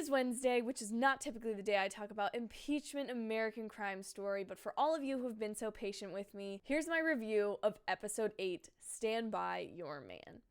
is Wednesday, which is not typically the day I talk about Impeachment American Crime Story, but for all of you who have been so patient with me, here's my review of episode 8, Stand By Your Man.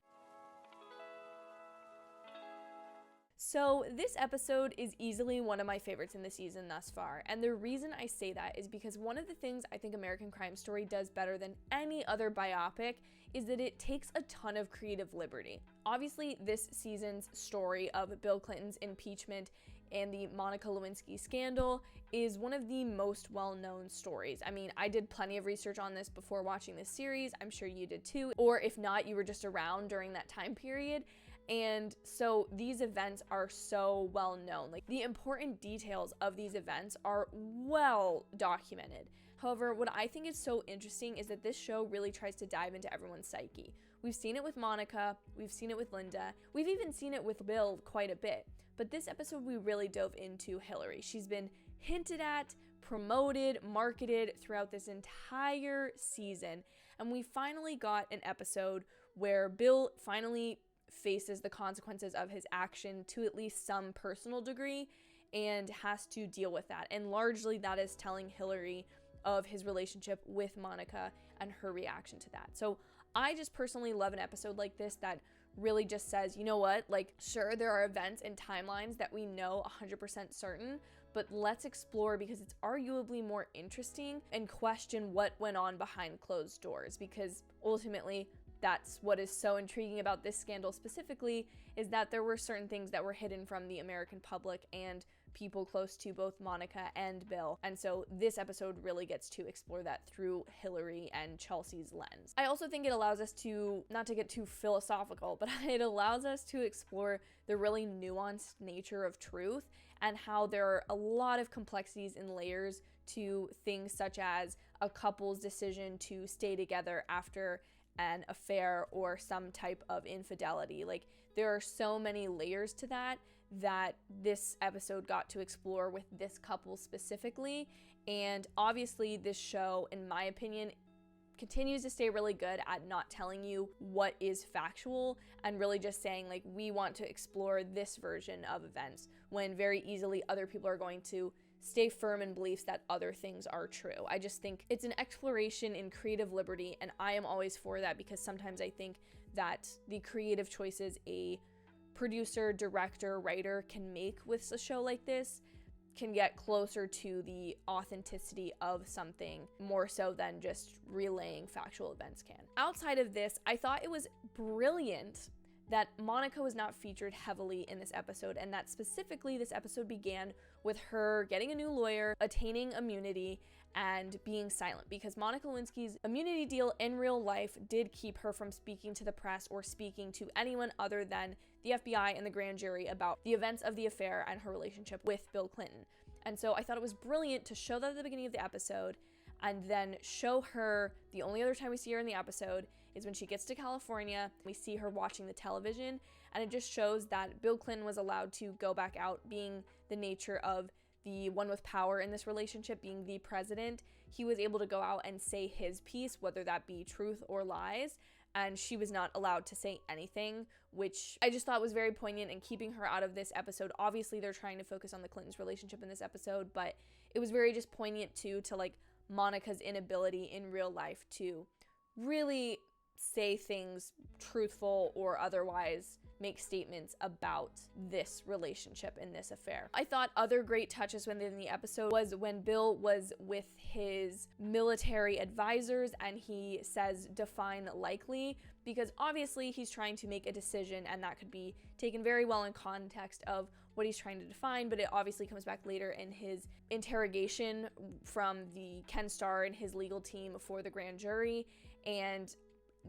So this episode is easily one of my favorites in the season thus far, and the reason I say that is because one of the things I think American Crime Story does better than any other biopic is that it takes a ton of creative liberty. Obviously, this season's story of Bill Clinton's impeachment and the Monica Lewinsky scandal is one of the most well-known stories. I mean, I did plenty of research on this before watching this series. I'm sure you did too, or if not, you were just around during that time period. And so these events are so well known. Like, the important details of these events are well documented. However, what I think is so interesting is that this show really tries to dive into everyone's psyche. We've seen it with Monica, we've seen it with Linda, we've even seen it with Bill quite a bit. But this episode, we really dove into Hillary. She's been hinted at, promoted, marketed throughout this entire season. And we finally got an episode where Bill finally faces the consequences of his action to at least some personal degree and has to deal with that. And largely that is telling Hillary of his relationship with Monica and her reaction to that. So I just personally love an episode like this that really just says, you know what, like, sure, there are events and timelines that we know 100% certain, but let's explore because it's arguably more interesting and question what went on behind closed doors, because ultimately that's what is so intriguing about this scandal specifically, is that there were certain things that were hidden from the American public and people close to both Monica and Bill. And so this episode really gets to explore that through Hillary and Chelsea's lens. I also think it allows us to, not to get too philosophical, but it allows us to explore the really nuanced nature of truth and how there are a lot of complexities and layers to things such as a couple's decision to stay together after an affair or some type of infidelity. Like, there are so many layers to that this episode got to explore with this couple specifically. And obviously this show, in my opinion, continues to stay really good at not telling you what is factual and really just saying, like, we want to explore this version of events, when very easily other people are going to stay firm in beliefs that other things are true. I just think it's an exploration in creative liberty, and I am always for that, because sometimes I think that the creative choices a producer, director, writer can make with a show like this can get closer to the authenticity of something more so than just relaying factual events can. Outside of this, I thought it was brilliant that Monica was not featured heavily in this episode, and that specifically this episode began with her getting a new lawyer, attaining immunity, and being silent, because Monica Lewinsky's immunity deal in real life did keep her from speaking to the press or speaking to anyone other than the FBI and the grand jury about the events of the affair and her relationship with Bill Clinton. And so I thought it was brilliant to show that at the beginning of the episode, and then show her, the only other time we see her in the episode is when she gets to California. We see her watching the television, and it just shows that Bill Clinton was allowed to go back out, being the nature of the one with power in this relationship, being the president. He was able to go out and say his piece, whether that be truth or lies, and she was not allowed to say anything, which I just thought was very poignant in keeping her out of this episode. Obviously, they're trying to focus on the Clintons' relationship in this episode, but it was very just poignant too, to like Monica's inability in real life to really say things truthful or otherwise make statements about this relationship and this affair. I thought other great touches within the episode was when Bill was with his military advisors and he says define likely, because obviously he's trying to make a decision and that could be taken very well in context of what he's trying to define, but it obviously comes back later in his interrogation from the Ken Starr and his legal team for the grand jury, and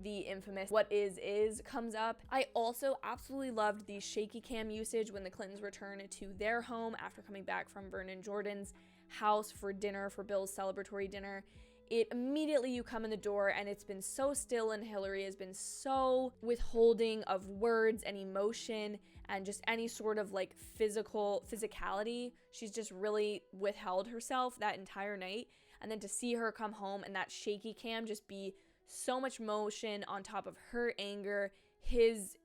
the infamous what is comes up. I also absolutely loved the shaky cam usage when the Clintons return to their home after coming back from Vernon Jordan's house for dinner, for Bill's celebratory dinner. It immediately, you come in the door and it's been so still, and Hillary has been so withholding of words and emotion and just any sort of like physicality. She's just really withheld herself that entire night. And then to see her come home and that shaky cam just be so much motion on top of her anger, his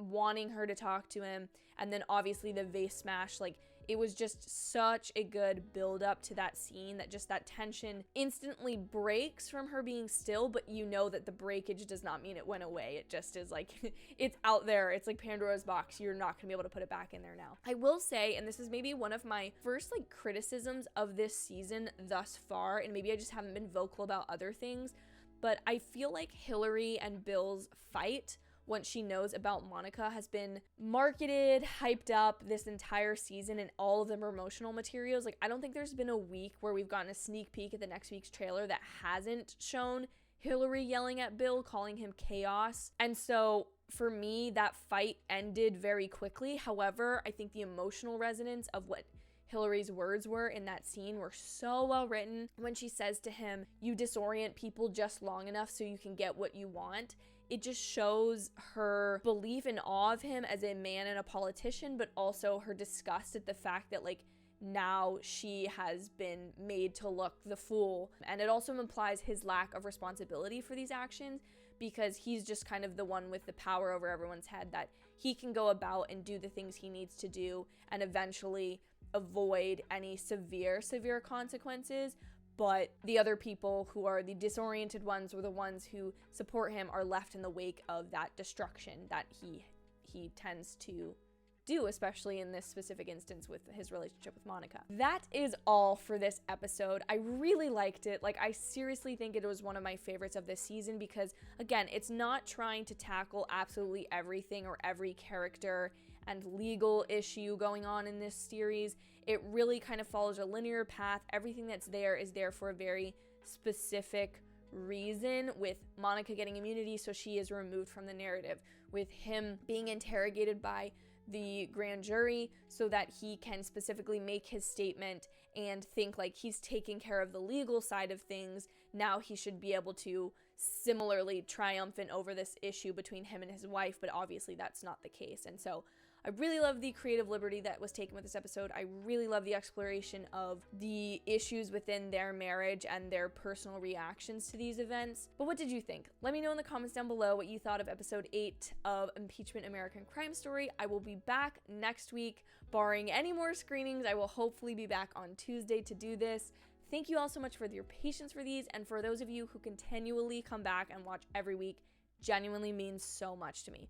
wanting her to talk to him, and then obviously the vase smash. Like, it was just such a good build up to that scene that just that tension instantly breaks from her being still, but you know that the breakage does not mean it went away. It just is like, it's out there. It's like Pandora's box. You're not gonna be able to put it back in there now. I will say, and this is maybe one of my first like criticisms of this season thus far, and maybe I just haven't been vocal about other things, but I feel like Hillary and Bill's fight once she knows about Monica has been marketed, hyped up this entire season in all of the promotional materials. Like, I don't think there's been a week where we've gotten a sneak peek at the next week's trailer that hasn't shown Hillary yelling at Bill, calling him chaos. And so for me, that fight ended very quickly. However, I think the emotional resonance of what Hillary's words were in that scene were so well written. When she says to him, "You disorient people just long enough so you can get what you want," it just shows her belief and awe of him as a man and a politician, but also her disgust at the fact that, like, now she has been made to look the fool. And it also implies his lack of responsibility for these actions, because he's just kind of the one with the power over everyone's head, that he can go about and do the things he needs to do and eventually avoid any severe consequences. But the other people who are the disoriented ones, or the ones who support him, are left in the wake of that destruction that he tends to do, especially in this specific instance with his relationship with Monica. That is all for this episode. I really liked it. Like, I seriously think it was one of my favorites of this season because, again, it's not trying to tackle absolutely everything or every character and legal issue going on in this series. It really kind of follows a linear path. Everything that's there is there for a very specific reason, with Monica getting immunity so she is removed from the narrative, with him being interrogated by the grand jury so that he can specifically make his statement and think like he's taking care of the legal side of things. Now he should be able to similarly triumphant over this issue between him and his wife, but obviously that's not the case. And so I really love the creative liberty that was taken with this episode. I really love the exploration of the issues within their marriage and their personal reactions to these events. But what did you think? Let me know in the comments down below what you thought of episode 8 of Impeachment American Crime Story. I will be back next week, barring any more screenings. I will hopefully be back on Tuesday to do this. Thank you all so much for your patience for these, and for those of you who continually come back and watch every week, genuinely means so much to me.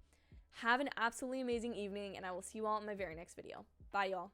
Have an absolutely amazing evening, and I will see you all in my very next video. Bye, y'all.